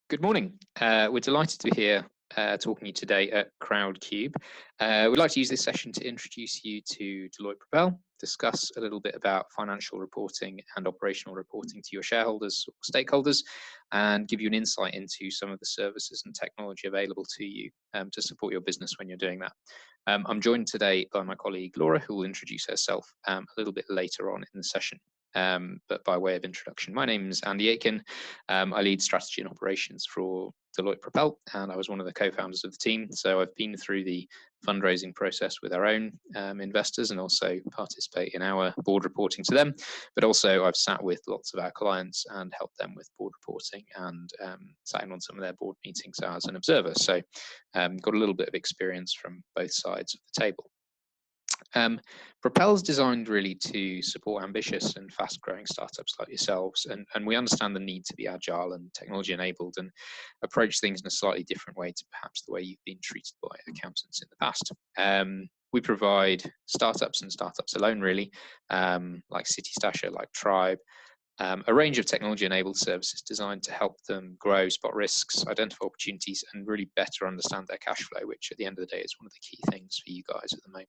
Good morning. We're delighted to be here talking to you today at CrowdCube. We'd like to use this session to introduce you to Deloitte Propel, discuss a little bit about financial reporting and operational reporting to your shareholders or stakeholders, and give you an insight into some of the services and technology available to you to support your business when you're doing that. I'm joined today by my colleague Laura, who will introduce herself a little bit later on in the session. But by way of introduction, my name is Andy Aitken. I lead strategy and operations for Deloitte Propel, and I was one of the co-founders of the team. So I've been through the fundraising process with our own investors and also participate in our board reporting to them. But also I've sat with lots of our clients and helped them with board reporting and sat in on some of their board meetings as an observer. So got a little bit of experience from both sides of the table. Propel is designed really to support ambitious and fast-growing startups like yourselves, and we understand the need to be agile and technology-enabled and approach things in a slightly different way to perhaps the way you've been treated by accountants in the past. We provide startups and startups alone, really, like CityStasher, like Tribe, a range of technology-enabled services designed to help them grow, spot risks, identify opportunities, and really better understand their cash flow, which at the end of the day is one of the key things for you guys at the moment.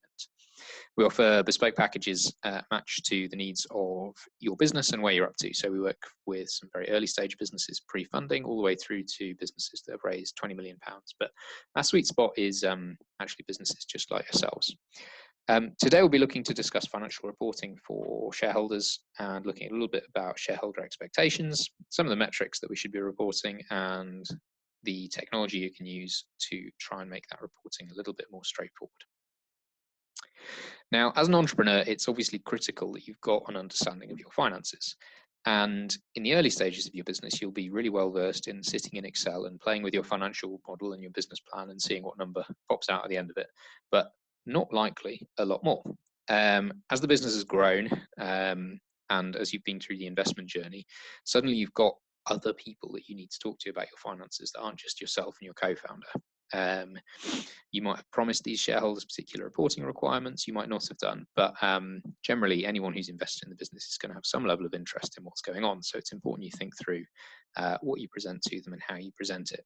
We offer bespoke packages matched to the needs of your business and where you're up to. So we work with some very early stage businesses pre-funding all the way through to businesses that have raised £20 million. But our sweet spot is actually businesses just like yourselves. Today we'll be looking to discuss financial reporting for shareholders and looking at a little bit about shareholder expectations, some of the metrics that we should be reporting, and the technology you can use to try and make that reporting a little bit more straightforward. Now, as an entrepreneur, it's obviously critical that you've got an understanding of your finances. And in the early stages of your business, you'll be really well versed in sitting in Excel and playing with your financial model and your business plan and seeing what number pops out at the end of it, but not likely a lot more. As the business has grown and as you've been through the investment journey, suddenly you've got other people that you need to talk to about your finances that aren't just yourself and your co-founder. You might have promised these shareholders particular reporting requirements, you might not have done, but generally anyone who's invested in the business is going to have some level of interest in what's going on. So it's important you think through what you present to them and how you present it.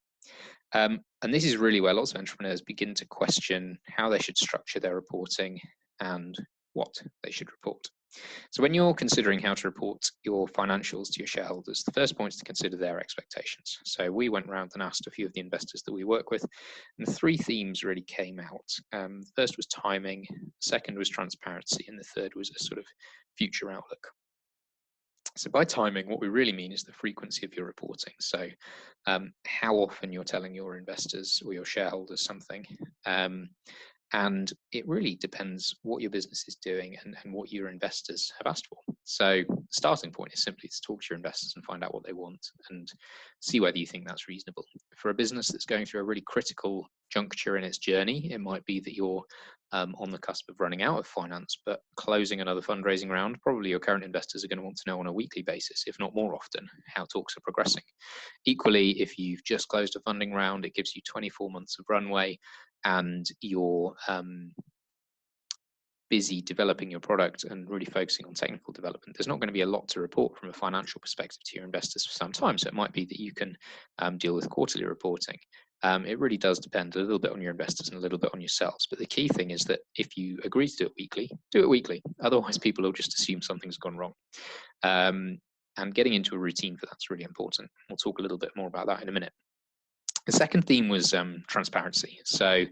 And this is really where lots of entrepreneurs begin to question how they should structure their reporting and what they should report. So when you're considering how to report your financials to your shareholders, the first point is to consider their expectations. So we went around and asked a few of the investors that we work with, and the three themes really came out. The first was timing, the second was transparency, and the third was a sort of future outlook. So by timing, what we really mean is the frequency of your reporting. So how often you're telling your investors or your shareholders something. And it really depends what your business is doing and what your investors have asked for. So the starting point is simply to talk to your investors and find out what they want and see whether you think that's reasonable. For a business that's going through a really critical juncture in its journey, it might be that you're on the cusp of running out of finance, but closing another fundraising round. Probably your current investors are going to want to know on a weekly basis, if not more often, how talks are progressing. Equally, if you've just closed a funding round, it gives you 24 months of runway, and you're busy developing your product and really focusing on technical development, there's not going to be a lot to report from a financial perspective to your investors for some time. So it might be that you can deal with quarterly reporting. It really does depend a little bit on your investors and a little bit on yourselves. But the key thing is that if you agree to do it weekly, do it weekly. Otherwise, people will just assume something's gone wrong. And getting into a routine for that's really important. We'll talk a little bit more about that in a minute. The second theme was transparency. So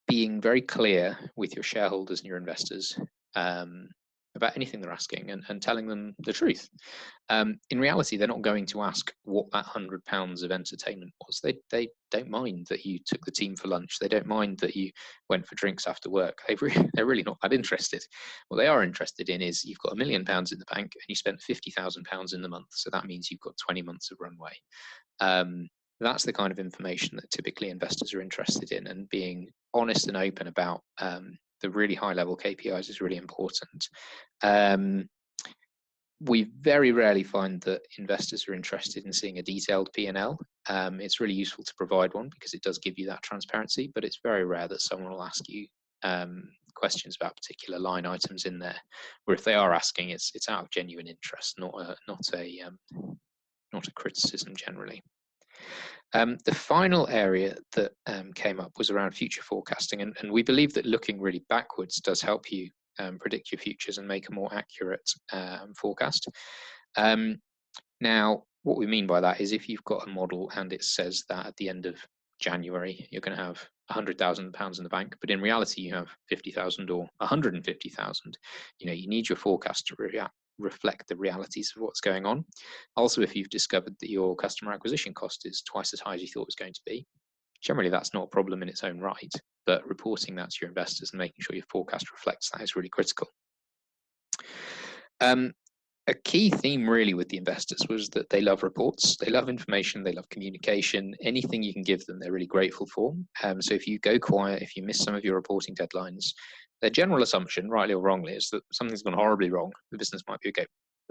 being very clear with your shareholders and your investors about anything they're asking and telling them the truth. In reality, they're not going to ask what that £100 of entertainment was. They don't mind that you took the team for lunch. They don't mind that you went for drinks after work. They're really not that interested. What they are interested in is you've got £1 million in the bank and you spent £50,000 in the month. So that means you've got 20 months of runway. That's the kind of information that typically investors are interested in, and being honest and open about the really high level KPIs is really important. We very rarely find that investors are interested in seeing a detailed P&L. It's really useful to provide one because it does give you that transparency, but it's very rare that someone will ask you questions about particular line items in there, or if they are asking, it's out of genuine interest, not a not a criticism generally. The final area that came up was around future forecasting, and we believe that looking really backwards does help you predict your futures and make a more accurate forecast. Now, what we mean by that is if you've got a model and it says that at the end of January you're going to have £100,000 in the bank, but in reality you have 50,000 or 150,000, you need your forecast to reflect the realities of what's going on. Also, if you've discovered that your customer acquisition cost is twice as high as you thought it was going to be, generally that's not a problem in its own right, but reporting that to your investors and making sure your forecast reflects that is really critical. A key theme really with the investors was that they love reports, they love information, they love communication. Anything you can give them, they're really grateful for. So if you go quiet, if you miss some of your reporting deadlines, their general assumption, rightly or wrongly, is that something's gone horribly wrong. The business might be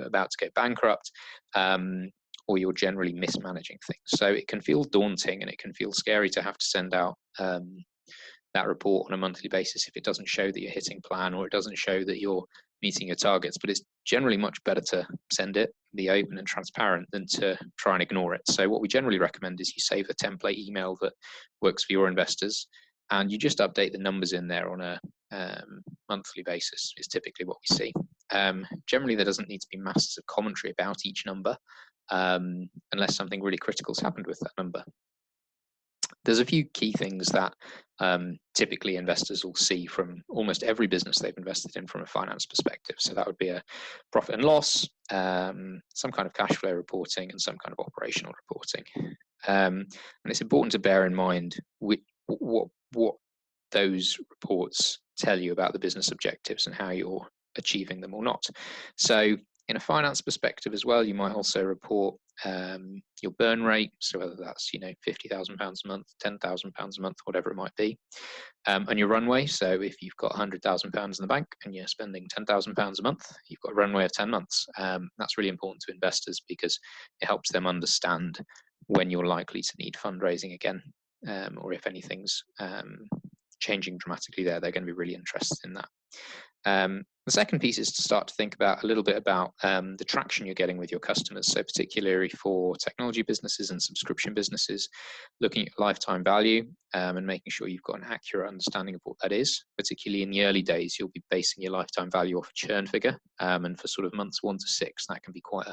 about to go bankrupt, or you're generally mismanaging things. So it can feel daunting and it can feel scary to have to send out that report on a monthly basis if it doesn't show that you're hitting plan or it doesn't show that you're meeting your targets. But it's generally much better to send it, be open and transparent, than to try and ignore it. So what we generally recommend is you save a template email that works for your investors, and you just update the numbers in there on a monthly basis is typically what we see. Generally, there doesn't need to be masses of commentary about each number unless something really critical has happened with that number. There's a few key things that typically investors will see from almost every business they've invested in from a finance perspective. So that would be a profit and loss, some kind of cash flow reporting, and some kind of operational reporting. And it's important to bear in mind what those reports tell you about the business objectives and how you're achieving them or not. So in a finance perspective as well, you might also report your burn rate, so whether that's £50,000 a month, £10,000 a month, whatever it might be, and your runway. So if you've got £100,000 in the bank and you're spending £10,000 a month, you've got a runway of 10 months. That's really important to investors because it helps them understand when you're likely to need fundraising again, or if anything's changing dramatically there, they're going to be really interested in that. The second piece is to start to think about a little bit about the traction you're getting with your customers. So particularly for technology businesses and subscription businesses, looking at lifetime value and making sure you've got an accurate understanding of what that is. Particularly in the early days, you'll be basing your lifetime value off a churn figure. And for sort of months 1 to 6, that can be quite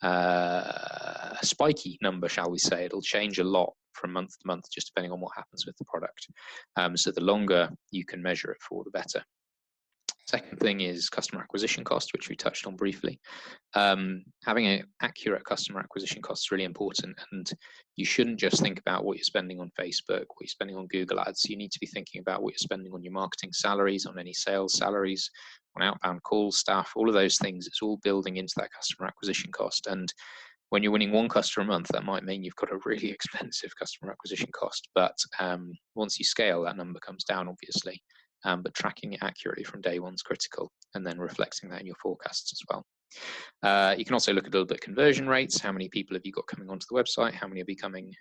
a spiky number, shall we say. It'll change a lot from month to month, just depending on what happens with the product. So the longer you can measure it for, the better. Second thing is customer acquisition cost, which we touched on briefly. Having an accurate customer acquisition cost is really important, and you shouldn't just think about what you're spending on Facebook, what you're spending on Google Ads. You need to be thinking about what you're spending on your marketing salaries, on any sales salaries, on outbound calls, staff, all of those things. It's all building into that customer acquisition cost. And when you're winning 1 customer a month, that might mean you've got a really expensive customer acquisition cost. But once you scale, that number comes down, obviously. But tracking it accurately from day 1 is critical, and then reflecting that in your forecasts as well. You can also look at a little bit conversion rates. How many people have you got coming onto the website? How many are becoming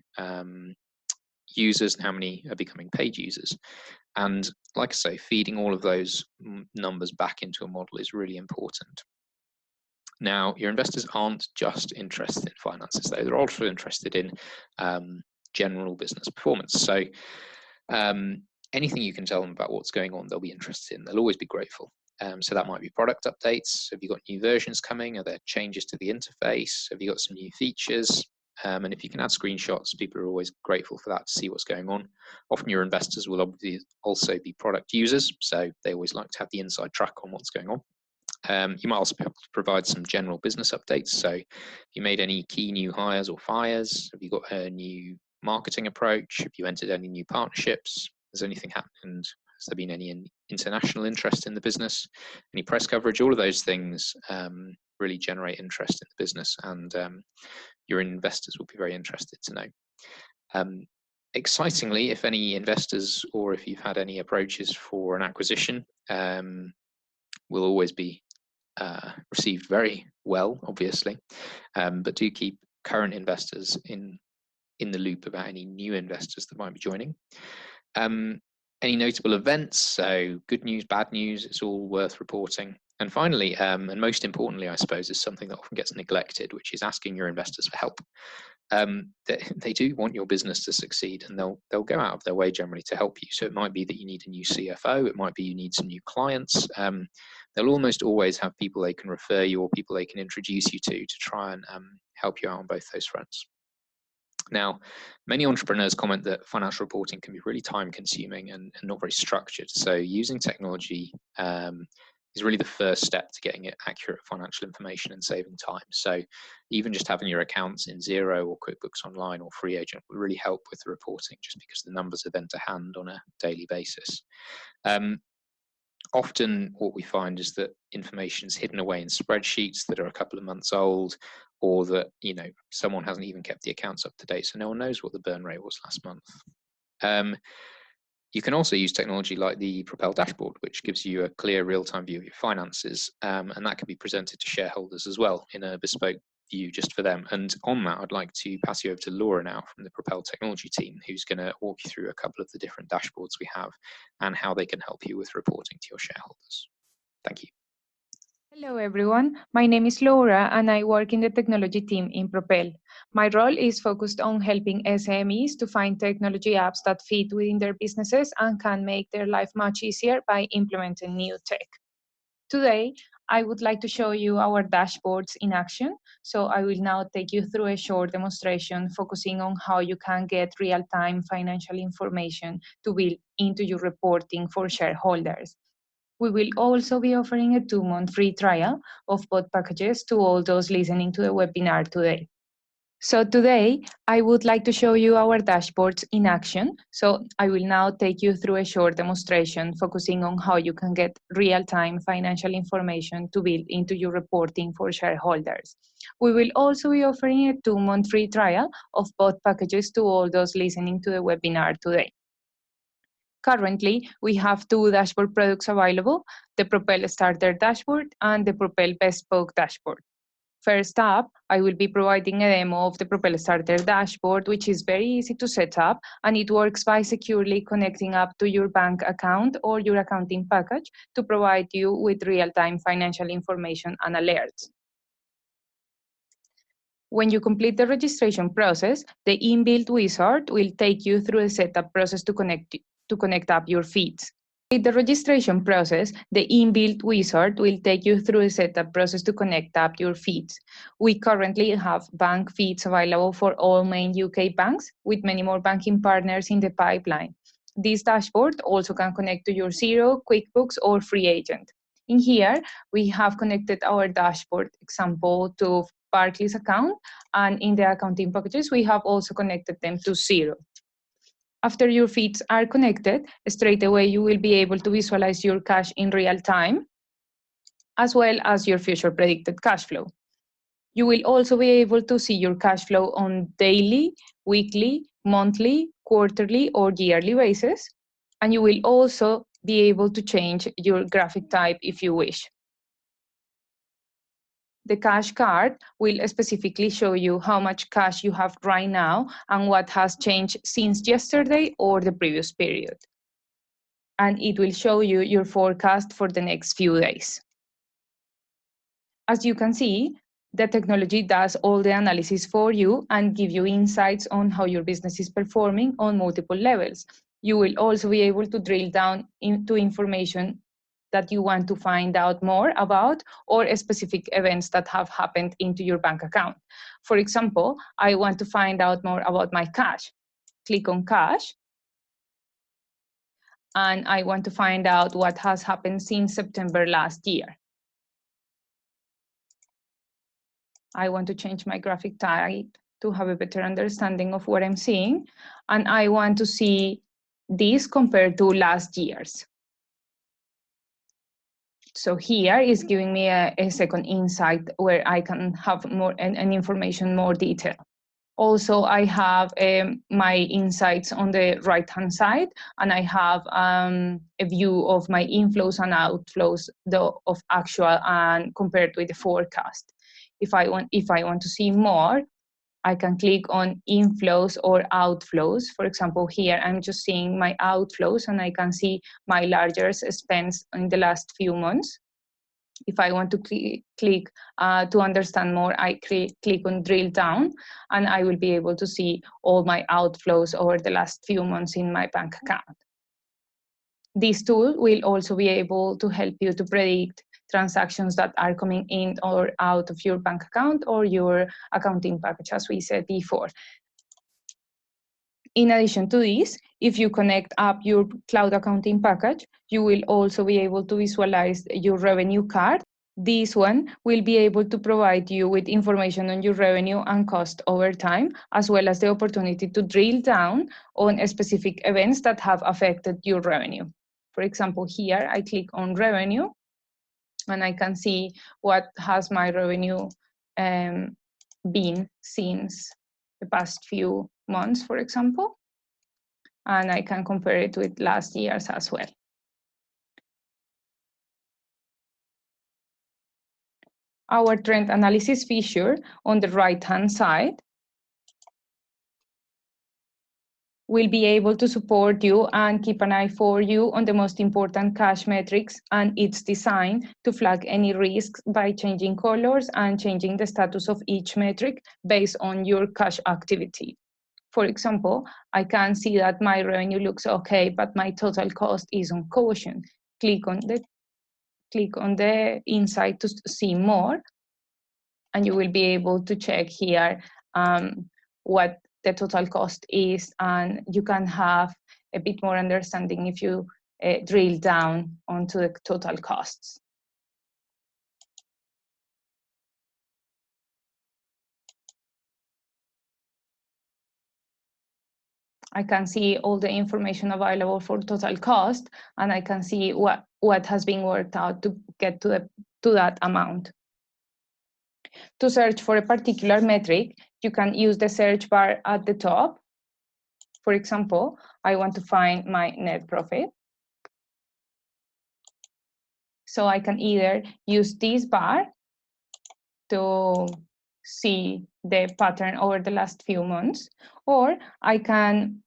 users, and how many are becoming paid users? And like I say, feeding all of those numbers back into a model is really important. Now, your investors aren't just interested in finances, though. They're also interested in general business performance. So anything you can tell them about what's going on, they'll be interested in. They'll always be grateful. So that might be product updates. Have you got new versions coming? Are there changes to the interface? Have you got some new features? And if you can add screenshots, people are always grateful for that to see what's going on. Often your investors will obviously also be product users, so they always like to have the inside track on what's going on. You might also be able to provide some general business updates. So if you made any key new hires or fires, have you got a new marketing approach? Have you entered any new partnerships? Has anything happened? Has there been any international interest in the business? Any press coverage? All of those things really generate interest in the business, and your investors will be very interested to know. Excitingly, if any investors or if you've had any approaches for an acquisition, will always be received very well, obviously, but do keep current investors in the loop about any new investors that might be joining. Any notable events, so good news, bad news, it's all worth reporting. And finally, and most importantly, I suppose, is something that often gets neglected, which is asking your investors for help. They do want your business to succeed, and they'll go out of their way generally to help you. So it might be that you need a new CFO, it might be you need some new clients. They'll almost always have people they can refer you or people they can introduce you to try and help you out on both those fronts. Now, many entrepreneurs comment that financial reporting can be really time consuming and not very structured. So using technology is really the first step to getting accurate financial information and saving time. So even just having your accounts in Xero or QuickBooks Online or Free Agent will really help with the reporting, just because the numbers are then to hand on a daily basis. Often what we find is that information is hidden away in spreadsheets that are a couple of months old, or that someone hasn't even kept the accounts up to date, so no one knows what the burn rate was last month. You can also use technology like the Propel dashboard, which gives you a clear real-time view of your finances, and that can be presented to shareholders as well in a bespoke view just for them. And on that, I'd like to pass you over to Laura now from the Propel technology team, who's going to walk you through a couple of the different dashboards we have and how they can help you with reporting to your shareholders. Thank you. Hello everyone, my name is Laura and I work in the technology team in Propel. My role is focused on helping SMEs to find technology apps that fit within their businesses and can make their life much easier by implementing new tech. Today, I would like to show you our dashboards in action. So I will now take you through a short demonstration focusing on how you can get real-time financial information to build into your reporting for shareholders. We will also be offering a 2-month free trial of both packages to all those listening to the webinar today. So today, I would like to show you our dashboards in action. So I will now take you through a short demonstration focusing on how you can get real-time financial information to build into your reporting for shareholders. We will also be offering a 2-month free trial of both packages to all those listening to the webinar today. Currently, we have 2 dashboard products available, the Propel Starter Dashboard and the Propel Bespoke Dashboard. First up, I will be providing a demo of the Propel Starter Dashboard, which is very easy to set up, and it works by securely connecting up to your bank account or your accounting package to provide you with real-time financial information and alerts. When you complete the registration process, the inbuilt wizard will take you through the setup process to connect up your feeds. In the registration process, the inbuilt wizard will take you through the setup process to connect up your feeds. We currently have bank feeds available for all main UK banks, with many more banking partners in the pipeline. This dashboard also can connect to your Xero, QuickBooks, or Free Agent. In here, we have connected our dashboard example to Barclays account, and in the accounting packages, we have also connected them to Xero. After your feeds are connected, straight away you will be able to visualize your cash in real time, as well as your future predicted cash flow. You will also be able to see your cash flow on daily, weekly, monthly, quarterly, or yearly basis, and you will also be able to change your graphic type if you wish. The cash card will specifically show you how much cash you have right now and what has changed since yesterday or the previous period. And it will show you your forecast for the next few days. As you can see, the technology does all the analysis for you and give you insights on how your business is performing on multiple levels. You will also be able to drill down into information that you want to find out more about, or specific events that have happened into your bank account. For example, I want to find out more about my cash. Click on cash. And I want to find out what has happened since September last year. I want to change my graphic type to have a better understanding of what I'm seeing. And I want to see this compared to last year's. So here is giving me a second insight where I can have more and information more detail. Also, I have my insights on the right-hand side, and I have a view of my inflows and outflows of actual and compared with the forecast. If I want to see more, I can click on inflows or outflows. For example, here I'm just seeing my outflows and I can see my largest spends in the last few months. If I want to click to understand more, I click on drill down, and I will be able to see all my outflows over the last few months in my bank account. This tool will also be able to help you to predict transactions that are coming in or out of your bank account or your accounting package, as we said before. In addition to this, if you connect up your cloud accounting package, you will also be able to visualize your revenue card. This one will be able to provide you with information on your revenue and cost over time, as well as the opportunity to drill down on specific events that have affected your revenue. For example, here I click on revenue, and I can see what has my revenue been since the past few months, for example, and I can compare it with last year's as well. Our trend analysis feature on the right-hand side will be able to support you and keep an eye for you on the most important cash metrics, and it's designed to flag any risks by changing colors and changing the status of each metric based on your cash activity. For example, I can see that my revenue looks okay, but my total cost is on caution. Click on the insight to see more, and you will be able to check here what the total cost is, and you can have a bit more understanding if you drill down onto the total costs. I can see all the information available for total cost, and I can see what has been worked out to get to that amount. To search for a particular metric, you can use the search bar at the top. For example, I want to find my net profit. So I can either use this bar to see the pattern over the last few months, or I can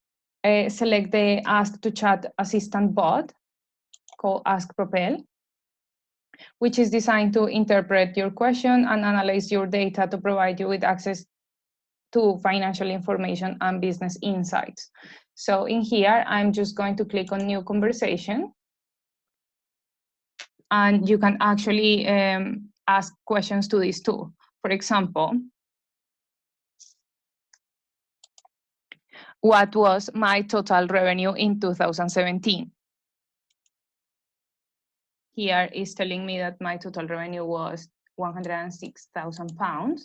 select the Ask to Chat assistant bot called Ask Propel, which is designed to interpret your question and analyze your data to provide you with access to financial information and business insights. So in here, I'm just going to click on New Conversation, and you can actually ask questions to this tool. For example, what was my total revenue in 2017? Here is telling me that my total revenue was £106,000.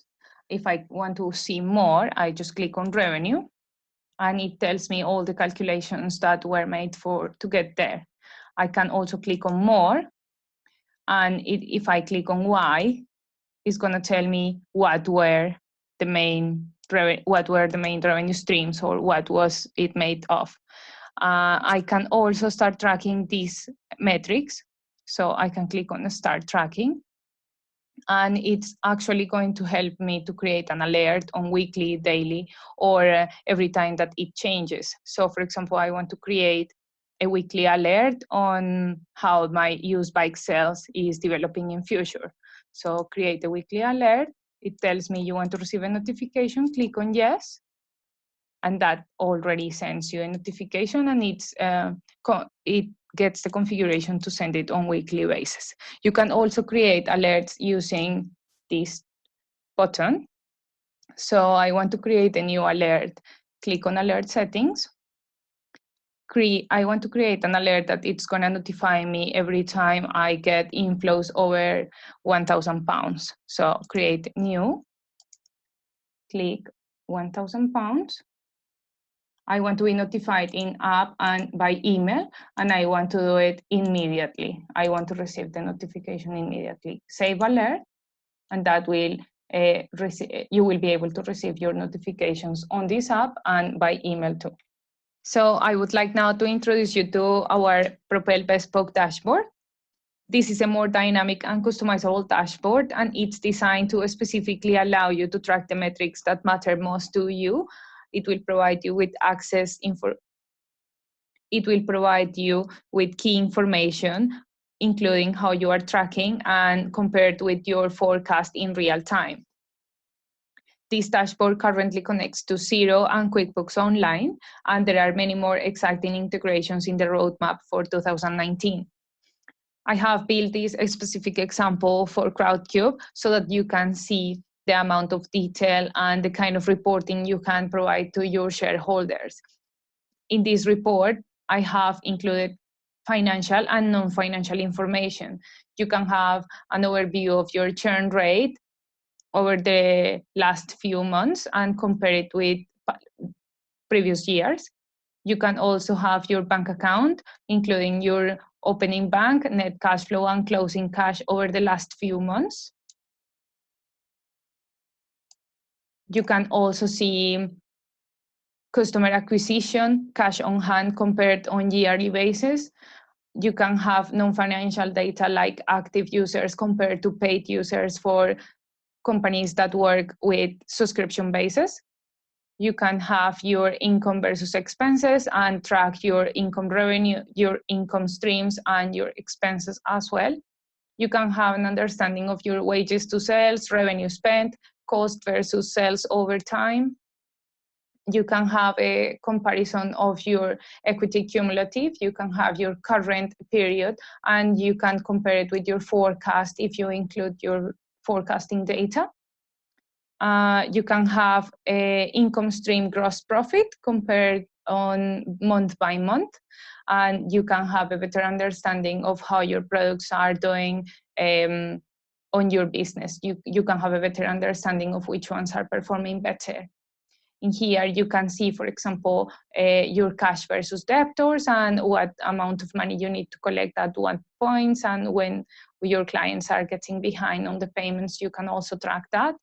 If I want to see more, I just click on revenue, and it tells me all the calculations that were made to get there. I can also click on more, and if I click on why, it's going to tell me what were the main revenue streams, or what was it made of. I can also start tracking these metrics, so I can click on Start Tracking, and it's actually going to help me to create an alert on weekly, daily, or every time that it changes. So for example, I want to create a weekly alert on how my used bike sales is developing in future. So create a weekly alert. It tells me you want to receive a notification, click on yes, and that already sends you a notification, and it gets the configuration to send it on weekly basis. You can also create alerts using this button. So I want to create a new alert. Click on Alert Settings. I want to create an alert that it's going to notify me every time I get inflows over £1,000. So create New, click £1,000. I want to be notified in app and by email, and I want to do it immediately. I want to receive the notification immediately. Save alert, and that will you will be able to receive your notifications on this app and by email too. So I would like now to introduce you to our Propel Bespoke dashboard. This is a more dynamic and customizable dashboard, and it's designed to specifically allow you to track the metrics that matter most to you. It will provide you with It will provide you with key information including how you are tracking and compared with your forecast in real time. This dashboard currently connects to Xero and QuickBooks Online, and there are many more exciting integrations in the roadmap for 2019. I have built this specific example for CrowdCube so that you can see the amount of detail and the kind of reporting you can provide to your shareholders. In this report, I have included financial and non-financial information. You can have an overview of your churn rate over the last few months and compare it with previous years. You can also have your bank account, including your opening bank, net cash flow, and closing cash over the last few months. You can also see customer acquisition, cash on hand compared on yearly basis. You can have non-financial data like active users compared to paid users for companies that work with subscription basis. You can have your income versus expenses and track your income revenue, your income streams, and your expenses as well. You can have an understanding of your wages to sales, revenue spent, cost versus sales over time. You can have a comparison of your equity cumulative. You can have your current period, and you can compare it with your forecast if you include your forecasting data. You can have a income stream gross profit compared on month by month, and you can have a better understanding of how your products are doing on your business. You can have a better understanding of which ones are performing better. In here, you can see, for example, your cash versus debtors and what amount of money you need to collect at what points, and when your clients are getting behind on the payments, you can also track that.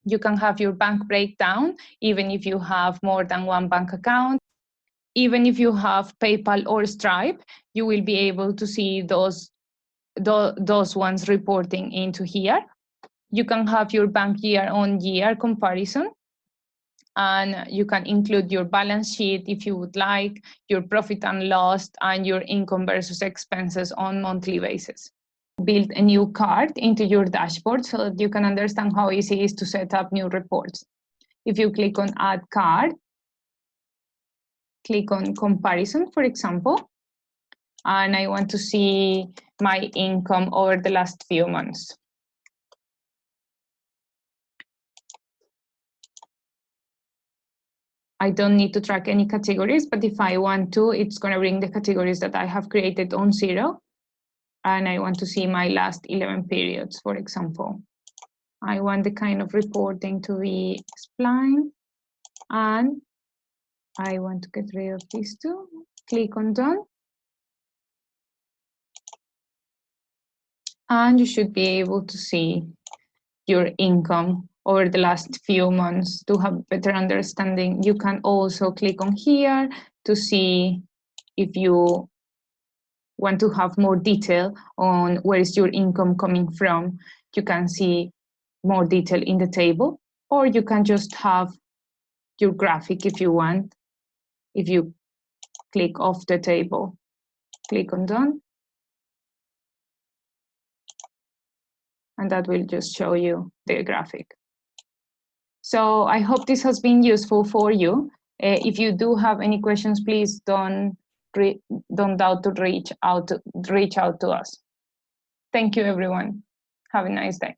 You can have your bank breakdown, even if you have more than one bank account. Even if you have PayPal or Stripe, you will be able to see those ones reporting into here. You can have your bank year-on-year comparison, and you can include your balance sheet if you would like, your profit and loss, and your income versus expenses on monthly basis. Build a new card into your dashboard so that you can understand how easy it is to set up new reports. If you click on Add Card, click on Comparison, for example, and I want to see my income over the last few months. I don't need to track any categories, but if I want to, it's going to bring the categories that I have created on Xero. And I want to see my last 11 periods, for example. I want the kind of reporting to be spline, and I want to get rid of these two. Click on Done. And you should be able to see your income over the last few months to have better understanding. You can also click on here to see if you want to have more detail on where is your income coming from. You can see more detail in the table, or you can just have your graphic if you want. If you click off the table, click on Done, and that will just show you the graphic. So I hope this has been useful for you. If you do have any questions, please don't doubt to reach out to us. Thank you, everyone. Have a nice day.